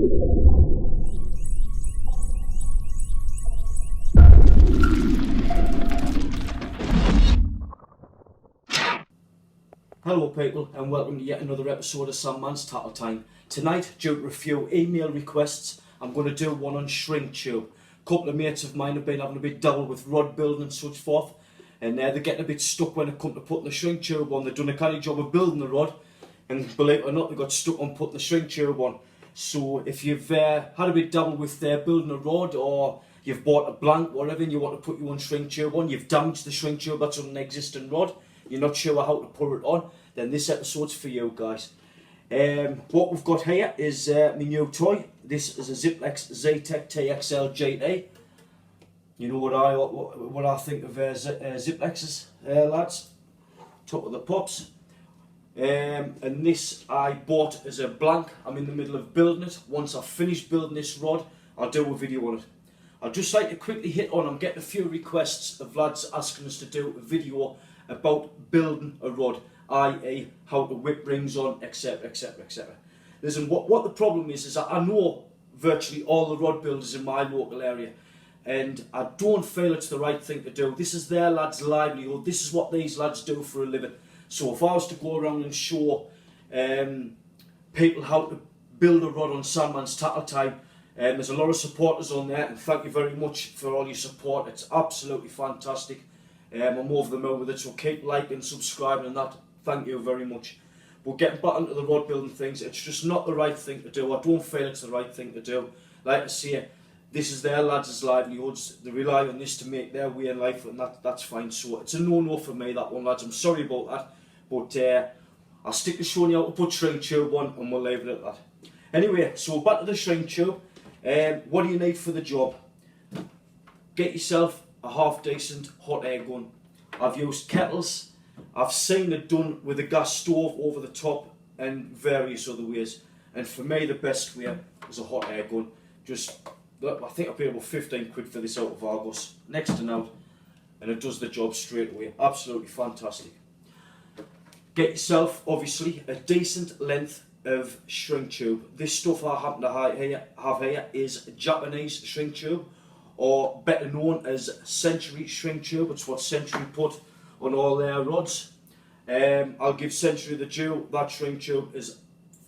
Hello people and welcome to yet another episode of Sandmans Tackle Time. Tonight, due to a few email requests, I'm going to do one on shrink tube. A couple of mates of mine have been having a bit double with rod building and such forth, and they're getting a bit stuck when it comes to putting the shrink tube on. They've done a kind of job of building the rod, and believe it or not, they got stuck on putting the shrink tube on. So if you've had a bit double with building a rod, or you've bought a blank, whatever, and you want to put your own shrink tube on, you've damaged the shrink tube that's on an existing rod, you're not sure how to put it on, then this episode's for you guys. What we've got here is my new toy. This is a zziplex Z-Tech TXL GT. You know what I think of ziplexes, lads. Top of the pops. And this I bought as a blank. I'm in the middle of building it. Once I've finished building this rod, I'll do a video on it. I'd just like to quickly hit on, I'm getting a few requests of lads asking us to do a video about building a rod, i.e. how to whip rings on, etc, etc, etc. Listen, what the problem is that I know virtually all the rod builders in my local area, and I don't feel it's the right thing to do. This is their lads' livelihood, this is what these lads do for a living. So if I was to go around and show people how to build a rod on Sandmans Tackle Time, there's a lot of supporters on there, and thank you very much for all your support. It's absolutely fantastic. I'm over the moon with it, so keep liking, subscribing and that. Thank you very much. But getting back into the rod building things, it's just not the right thing to do. I don't feel it's the right thing to do. Like I say, this is their lads' livelihoods. They rely on this to make their way in life, and that's fine. So it's a no-no for me, that one, lads. I'm sorry about that. But I'll stick to showing you how to put shrink tube on, and we'll leave it at that. Anyway, so back to the shrink tube. What do you need for the job? Get yourself a half-decent hot air gun. I've used kettles. I've seen it done with a gas stove over the top and various other ways. And for me, the best way is a hot air gun. Just, I think I paid about 15 quid for this out of Argos. Next to now, and it does the job straight away. Absolutely fantastic. Get yourself, obviously, a decent length of shrink tube. This stuff I happen to have here is Japanese shrink tube, or better known as Century shrink tube. It's what Century put on all their rods. I'll give Century the due. That shrink tube is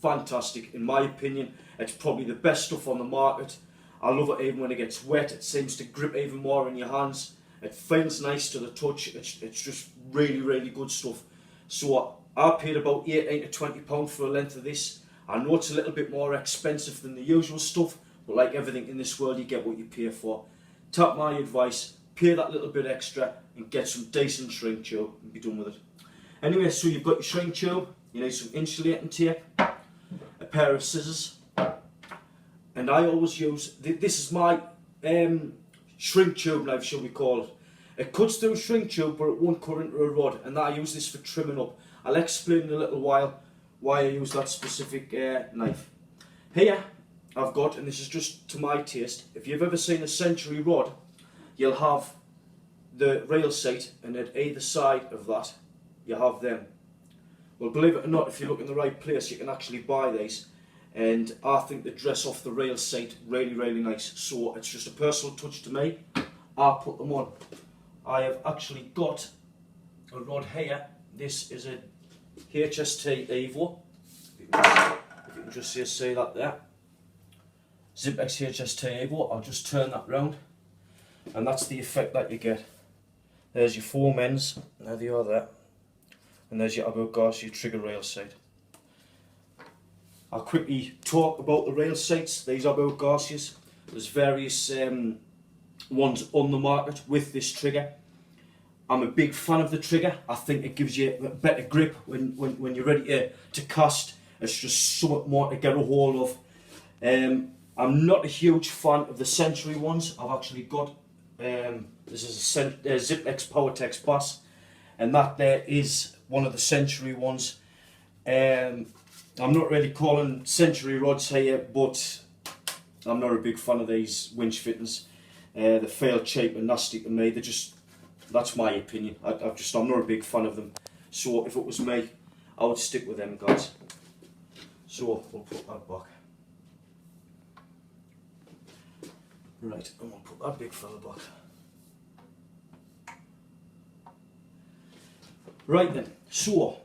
fantastic in my opinion. It's probably the best stuff on the market. I love it even when it gets wet. It seems to grip even more in your hands. It feels nice to the touch. It's just really good stuff. So I paid about 18 to £20 for a length of this. I know it's a little bit more expensive than the usual stuff, but like everything in this world, you get what you pay for. Take my advice, pay that little bit extra and get some decent shrink tube and be done with it. Anyway, so you've got your shrink tube, you need some insulating tape, a pair of scissors, and I always use, this is my shrink tube knife, shall we call it. It cuts through shrink tube, but it won't cut into a rod, and I use this for trimming up. I'll explain in a little while why I use that specific knife. Here I've got, and this is just to my taste, if you've ever seen a Century rod, you'll have the rail seat, and at either side of that you have them. Well, believe it or not, if you look in the right place, you can actually buy these, and I think they dress off the rail seat really nice. So it's just a personal touch to me. I put them on. I have actually got a rod here. This is a HST Evo. If you can just see that there. Zziplex HST Evo. I'll just turn that round, and that's the effect that you get. There's your 4 ends, there they are there, and there's your about gas, your trigger rail sight. I'll quickly talk about the rail sights. These are about gases. There's various ones on the market with this trigger. I'm a big fan of the trigger. I think it gives you a better grip when you're ready to cast. It's just something more to get a hold of. I'm not a huge fan of the Century ones. I've actually got, this is a Zziplex PowerTex Bass, and that there is one of the Century ones. I'm not really calling Century rods here, but I'm not a big fan of these winch fittings. They feel cheap and nasty to me. They just, that's my opinion. I'm not a big fan of them. So if it was me, I would stick with them guys. So we'll put that back. Right, I'm going to put that big fella back. Right then, so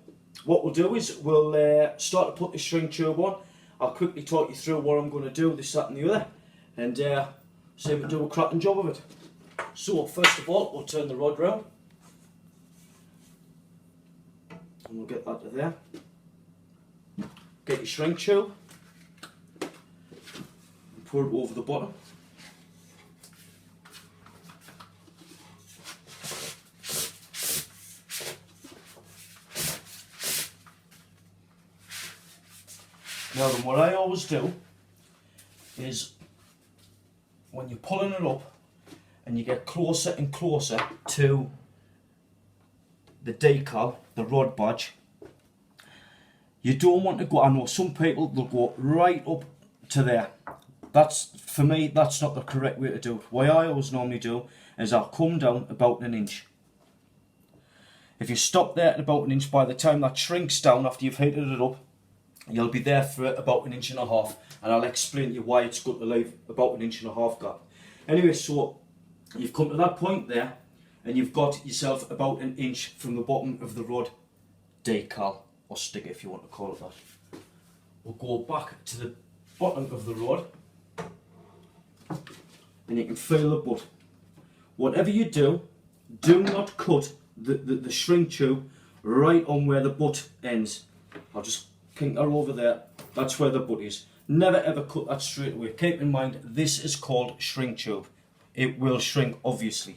what we'll do is we'll start to put the shrink tube on. I'll quickly talk you through what I'm going to do, this, that and the other, and see if we can do a cracking job of it. So first of all, we'll turn the rod round, and we'll get that to there. Get your shrink tube, and pour it over the bottom. Now then, what I always do is when you're pulling it up and you get closer and closer to the decal, the rod badge, you don't want to go, I know some people, they'll go right up to there. That's, for me, that's not the correct way to do it. What I always normally do is I'll come down about an inch. If you stop there at about an inch, by the time that shrinks down after you've heated it up, you'll be there for about 1.5 inches, and I'll explain to you why it's good to leave about 1.5 inch gap. Anyway, so you've come to that point there, and you've got yourself about 1 inch from the bottom of the rod decal, or sticker if you want to call it that. We'll go back to the bottom of the rod, and you can feel the butt. Whatever you do, do not cut the shrink tube right on where the butt ends. I'll just kink her over there, that's where the butt is. Never ever cut that straight away. Keep in mind, this is called shrink tube. It will shrink, obviously.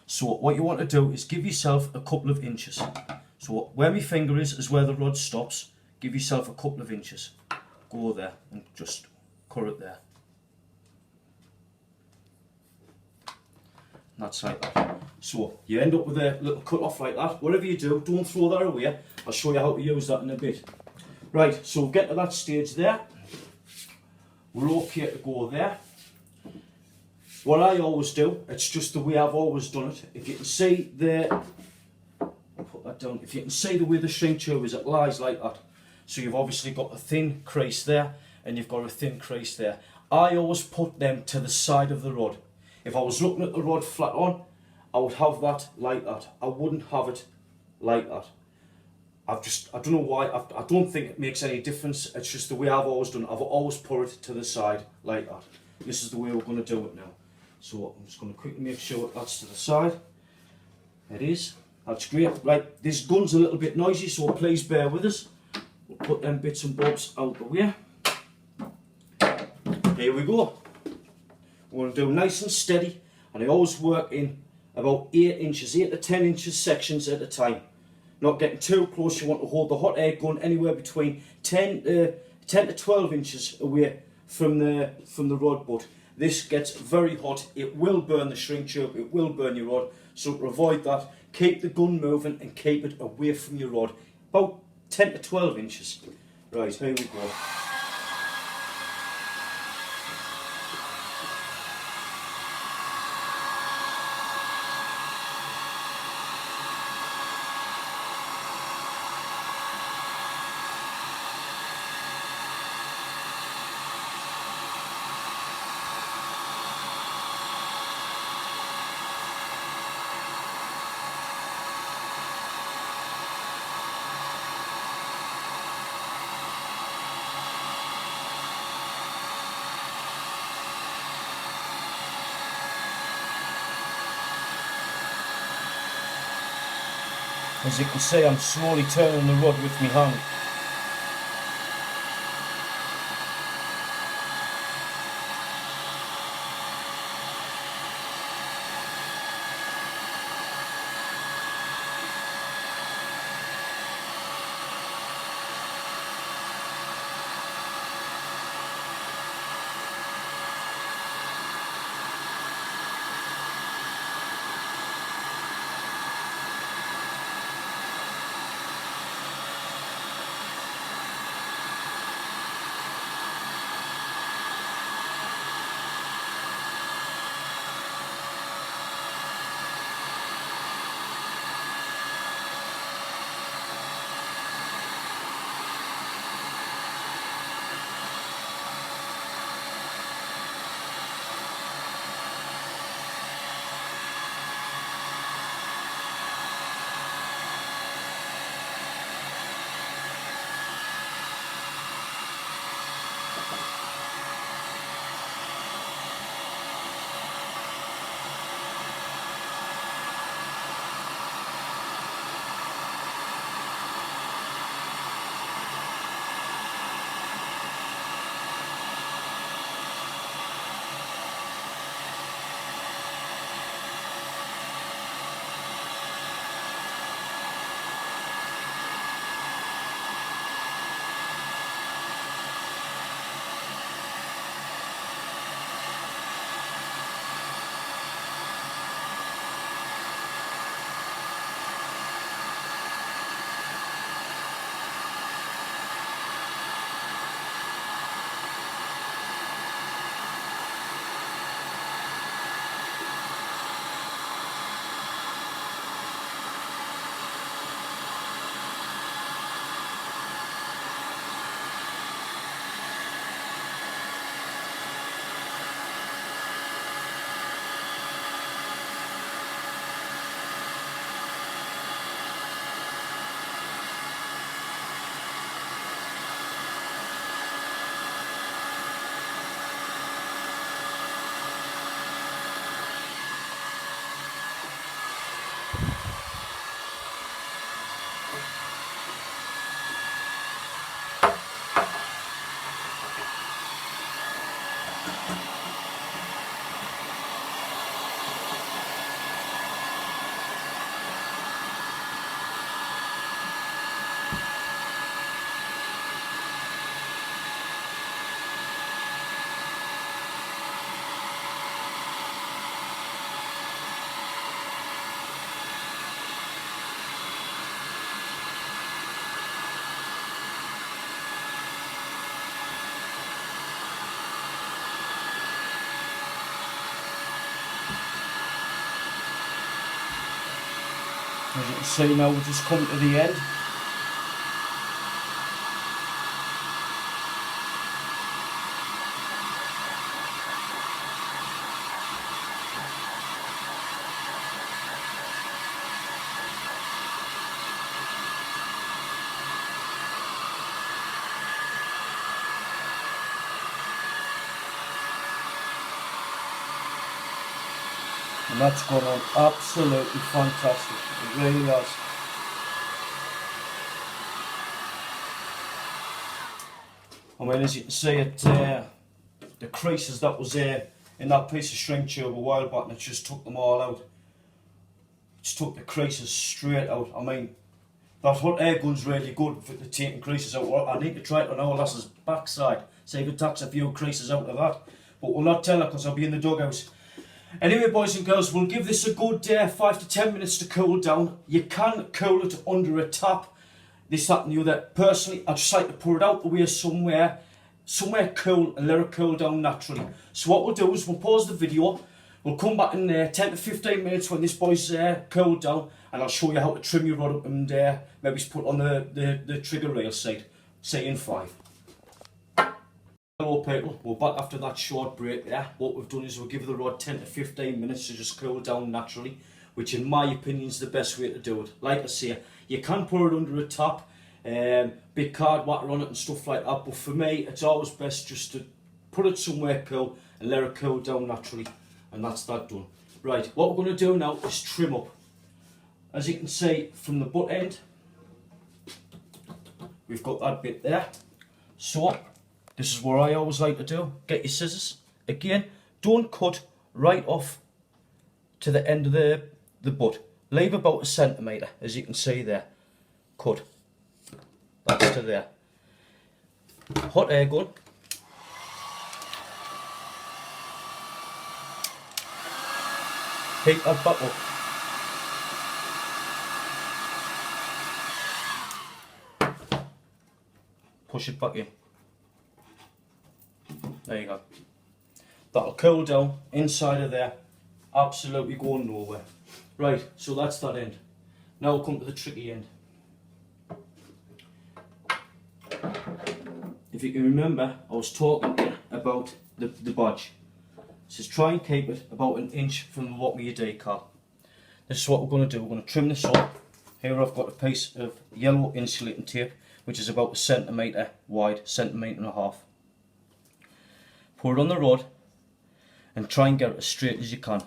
So what you want to do is give yourself a couple of inches. So where my finger is where the rod stops. Give yourself a couple of inches. Go there and just cut it there. And that's like that. So you end up with a little cut off like that. Whatever you do, don't throw that away. I'll show you how to use that in a bit. Right, so we'll get to that stage there. We're okay to go there. What I always do, it's just the way I've always done it. If you can see the, I'll put that down. If you can see the way the shrink tube is, it lies like that. So you've obviously got a thin crease there, and you've got a thin crease there. I always put them to the side of the rod. If I was looking at the rod flat on, I would have that like that. I wouldn't have it like that. I don't know why, I don't think it makes any difference. It's just the way I've always done it. I've always put it to the side like that. This is the way we're going to do it now. So I'm just going to quickly make sure that's to the side. It is. That's great. Right, this gun's a little bit noisy, so please bear with us. We'll put them bits and bobs out the way. Here we go. We're going to do nice and steady, and I always work in about 8 inches, 8 to 10 inches sections at a time. Not getting too close. You want to hold the hot air gun anywhere between 10 to 12 inches away from the rod butt. This gets very hot. It will burn the shrink tube. It will burn your rod. So to avoid that, keep the gun moving and keep it away from your rod. About 10 to 12 inches. Right, here we go. As you can see, I'm slowly turning the rod with my hand. As you can see now, we've just come to the end. And that's gone on absolutely fantastic. It really has. I mean, as you can see, the creases that was there in that piece of shrink tube a while back, and it just took them all out. Just took the creases straight out. I mean, that hot air gun's really good for the taking creases out. I need to try it on our lass's backside, see if it takes a few creases out of that. But we'll not tell her because I'll be in the dughouse. Anyway, boys and girls, we'll give this a good 5 to 10 minutes to cool down. You can cool it under a tap, this, that and the other. Personally, I just like to pour it out the way somewhere cool and let it cool down naturally. So what we'll do is we'll pause the video, we'll come back in 10 to 15 minutes when this boy's cooled down, and I'll show you how to trim your rod up and maybe put on the trigger rail side. See you in 5. Hello people, we're back after that short break there. What we've done is we'll give the rod 10 to 15 minutes to just cool down naturally, which in my opinion is the best way to do it. Like I say, you can pour it under a tap, big card water on it and stuff like that, but for me it's always best just to put it somewhere cool and let it cool down naturally, and that's that done. Right, what we're going to do now is trim up. As you can see from the butt end, we've got that bit there. So this is what I always like to do. Get your scissors. Again, don't cut right off to the end of the butt. Leave about 1 centimetre, as you can see there. Cut. That's to there. Hot air gun. Heat that back up. Push it back in. There you go. That'll cool down inside of there. Absolutely going nowhere. Right, so that's that end. Now we'll come to the tricky end. If you can remember, I was talking about the badge. It says try and keep it about 1 inch from the bottom of your decal. This is what we're going to do. We're going to trim this up. Here I've got a piece of yellow insulating tape, which is about 1 centimetre wide, 1.5 centimetres. Pour it on the rod and try and get it as straight as you can.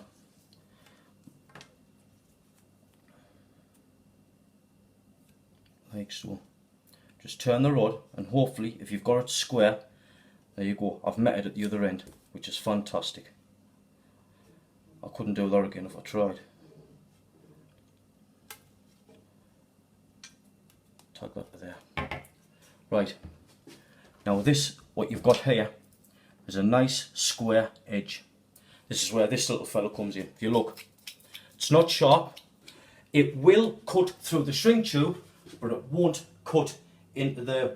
Like so. Just turn the rod and hopefully if you've got it square, there you go. I've met it at the other end, which is fantastic. I couldn't do that again if I tried. Tag that to there. Right. Now this, what you've got here, is a nice square edge. This is where this little fella comes in. If you look, it's not sharp. It will cut through the shrink tube, but it won't cut into the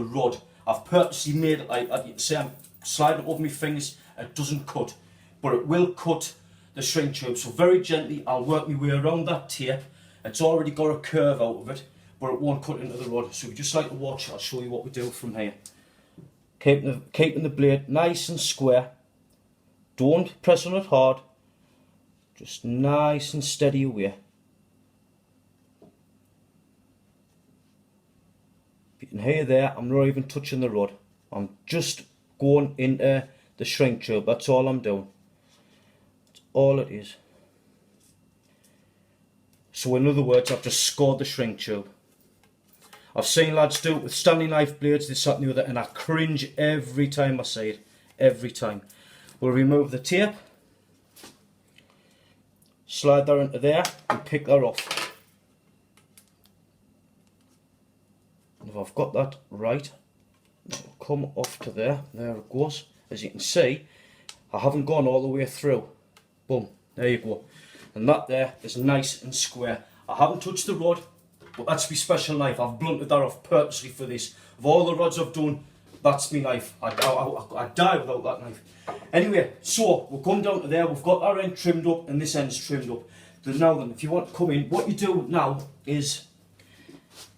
rod. I've purposely made it like that. You can see I'm sliding it over my fingers. It doesn't cut, but it will cut the shrink tube. So very gently, I'll work my way around that tape. It's already got a curve out of it, but it won't cut into the rod. So if you just like to watch, I'll show you what we do from here. Keeping the blade nice and square. Don't press on it hard. Just nice and steady away. You can hear there, I'm not even touching the rod. I'm just going into the shrink tube. That's all I'm doing. That's all it is. So in other words, I've just scored the shrink tube. I've seen lads do it with Stanley knife blades, this, that and the other, and I cringe every time I see it. Every time. We'll remove the tape, slide that into there and pick that off. And if I've got that right, it'll come off to there. There it goes. As you can see, I haven't gone all the way through. Boom, there you go. And that there is nice and square. I haven't touched the rod, but that's my special knife. I've blunted that off purposely for this. Of all the rods I've done, that's my knife. I'd die without that knife. Anyway, so we'll come down to there. We've got our end trimmed up and this end's trimmed up. Now then, if you want to come in, what you do now is,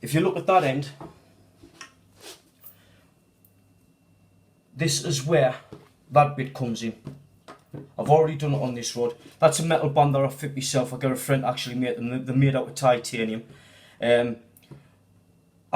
if you look at that end, this is where that bit comes in. I've already done it on this rod. That's a metal band that I fit myself. I got a friend actually made them. They're made out of titanium. I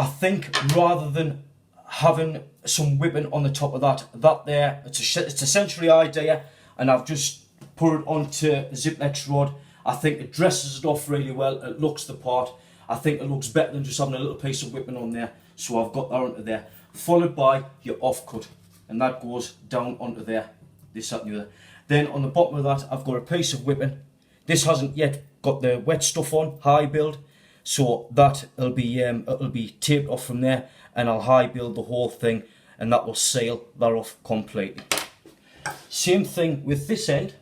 think rather than having some whipping on the top of that there, it's essentially idea, and I've just put it onto a zziplex rod. I think it dresses it off really well. It looks the part. I think it looks better than just having a little piece of whipping on there. So I've got that onto there, followed by your offcut, and that goes down onto there. This, that, and the other. Then on the bottom of that, I've got a piece of whipping. This hasn't yet got the wet stuff on, high build, so that it'll be taped off from there, and I'll high build the whole thing, and that will seal that off completely. Same thing with this end.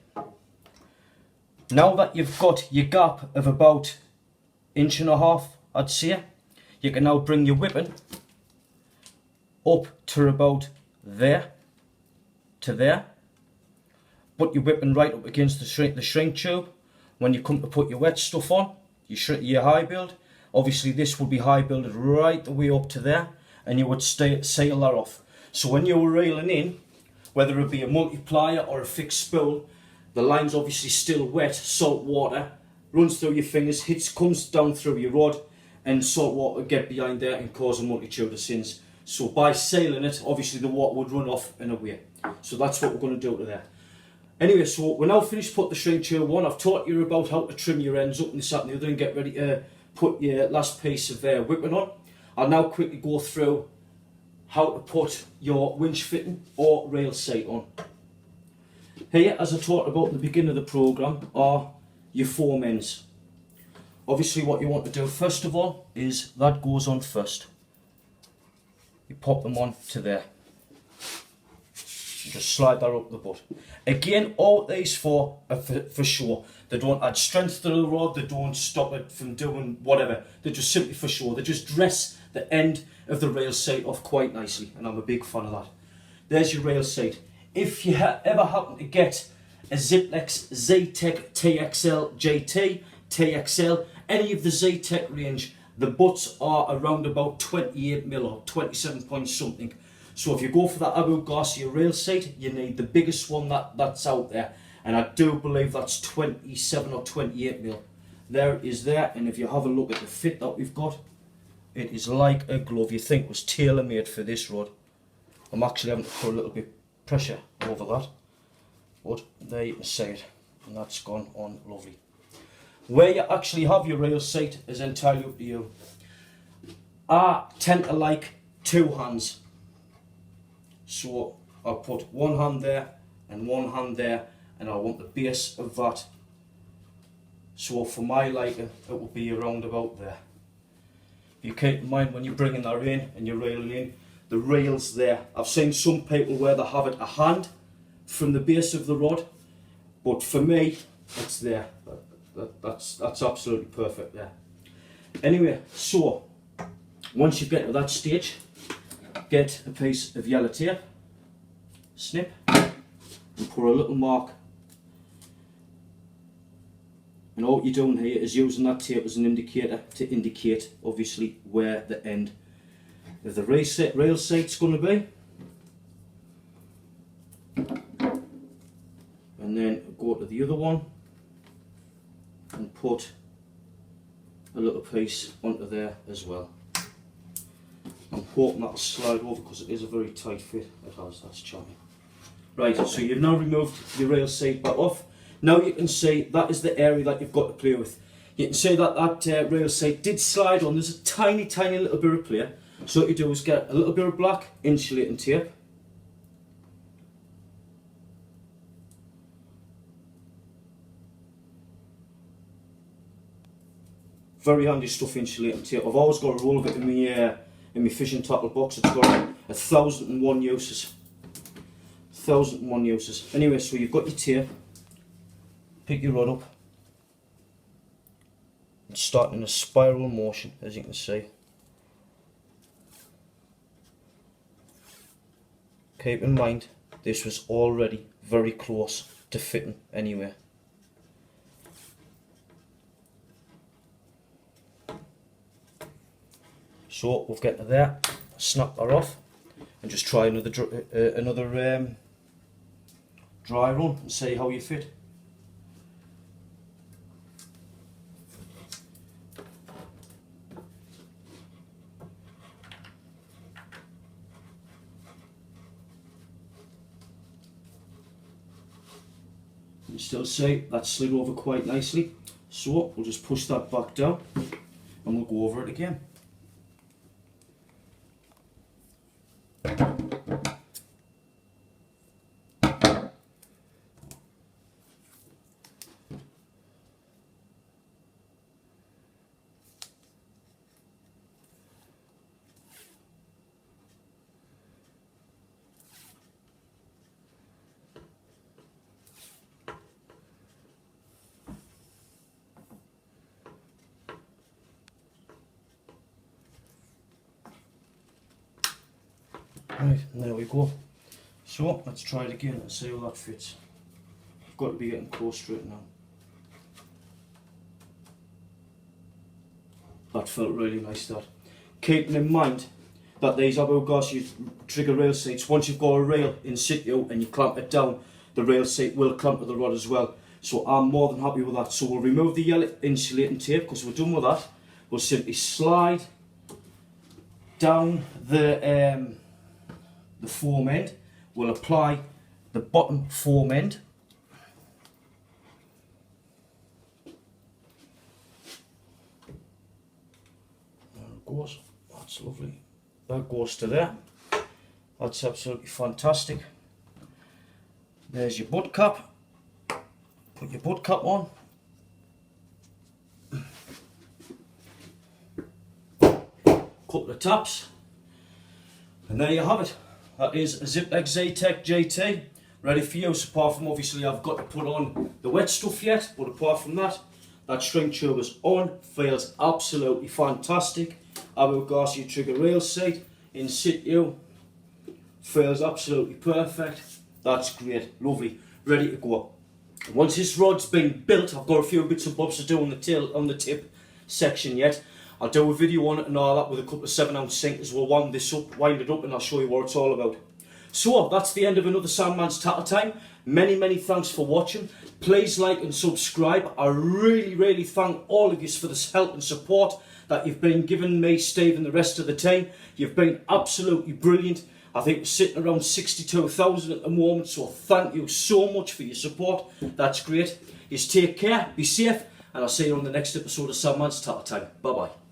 Now that you've got your gap of about 1.5 inches, I'd say, you can now bring your whipping up to about there, to there. Put your whipping right up against the shrink tube. When you come to put your wet stuff on, your high build, obviously this will be high builded right the way up to there, and you would seal that off. So when you're reeling in, whether it be a multiplier or a fixed spool, the line's obviously still wet, salt water runs through your fingers, comes down through your rod, and salt water get behind there and cause a multitude of sins. So by sealing it, obviously the water would run off in a way. So that's what we're going to do to there. Anyway, so we're now finished putting the shrink tube on. I've taught you about how to trim your ends up and this, that and the other, and get ready to put your last piece of whipping on. I'll now quickly go through how to put your winch fitting or rail sight on. Here, as I talked about at the beginning of the programme, are your foam ends. Obviously what you want to do first of all is that goes on first. You pop them on to there. Just slide that up the butt. Again, all these for show. They don't add strength to the rod, they don't stop it from doing whatever. They're just simply for show. They just dress the end of the rail sight off quite nicely, and I'm a big fan of that. There's your rail sight. If you ever happen to get a zziplex Z-Tech TXL JT, TXL, any of the Z-Tech range, the butts are around about 28mm or 27 point something. So if you go for that Abu Garcia rail sight, you need the biggest one that's out there. And I do believe that's 27 or 28mm. There it is there, and if you have a look at the fit that we've got, it is like a glove. You think it was tailor-made for this rod. I'm actually having to put a little bit of pressure over that. But there you can see it, and that's gone on lovely. Where you actually have your rail sight is entirely up to you. I tend to like two hands. So I'll put one hand there and one hand there, and I want the base of that. So for my liking, it will be around about there. You keep in mind when you're bringing that in and you're railing in, the rail's there. I've seen some people where they have it a hand from the base of the rod, but for me, it's there. That's absolutely perfect there. Anyway, so once you get to that stage, get a piece of yellow tape, snip, and put a little mark. And all you're doing here is using that tape as an indicator to indicate, obviously, where the end of the rail sight's going to be. And then go to the other one and put a little piece onto there as well. I'm hoping that'll slide over because it is a very tight fit. It has, that's charming. Right, so you've now removed your rail sight back off. Now you can see that is the area that you've got to play with. You can see that that rail sight did slide on. There's a tiny, tiny little bit of play. So what you do is get a little bit of black insulating tape. Very handy stuff, insulating tape. I've always got a roll of it in my fishing tackle box. It's got 1,001 uses. 1,001 uses. Anyway, so you've got your tape. Pick your rod up. It's starting in a spiral motion, as you can see. Keep in mind, this was already very close to fitting anyway. So we'll get to there, snap that off, and just try another dry run and see how you fit. You can still see that slid over quite nicely, so we'll just push that back down and we'll go over it again. Right, and there we go. So let's try it again and see how that fits. I've got to be getting close to it now. That felt really nice, that. Keeping in mind that these Abogasi trigger rail seats, once you've got a rail in situ and you clamp it down, the rail seat will clamp to the rod as well. So I'm more than happy with that. So we'll remove the yellow insulating tape because we're done with that. We'll simply slide down the foam end. We'll apply the bottom foam end. There it goes. That's lovely. That goes to there. That's absolutely fantastic. There's your butt cap. Put your butt cap on. Couple of taps. And there you have it. That is a zziplex Z-Tech GT, ready for use. Apart from obviously I've got to put on the wet stuff yet, but apart from that, that shrink tube is on, feels absolutely fantastic. Abogasi trigger rail seat in situ, feels absolutely perfect. That's great, lovely, ready to go. Once this rod's been built, I've got a few bits and bobs to do on the tip section yet. I'll do a video on it and all that with a couple of 7-ounce sinkers. We'll wind this up, wind it up, and I'll show you what it's all about. So that's the end of another Sandman's Tackle Time. Many thanks for watching. Please like and subscribe. I really thank all of you for this help and support that you've been giving me, Steve, and the rest of the team. You've been absolutely brilliant. I think we're sitting around 62,000 at the moment, so thank you so much for your support. That's great. You take care, be safe, and I'll see you on the next episode of Sandman's Tackle Time. Bye bye.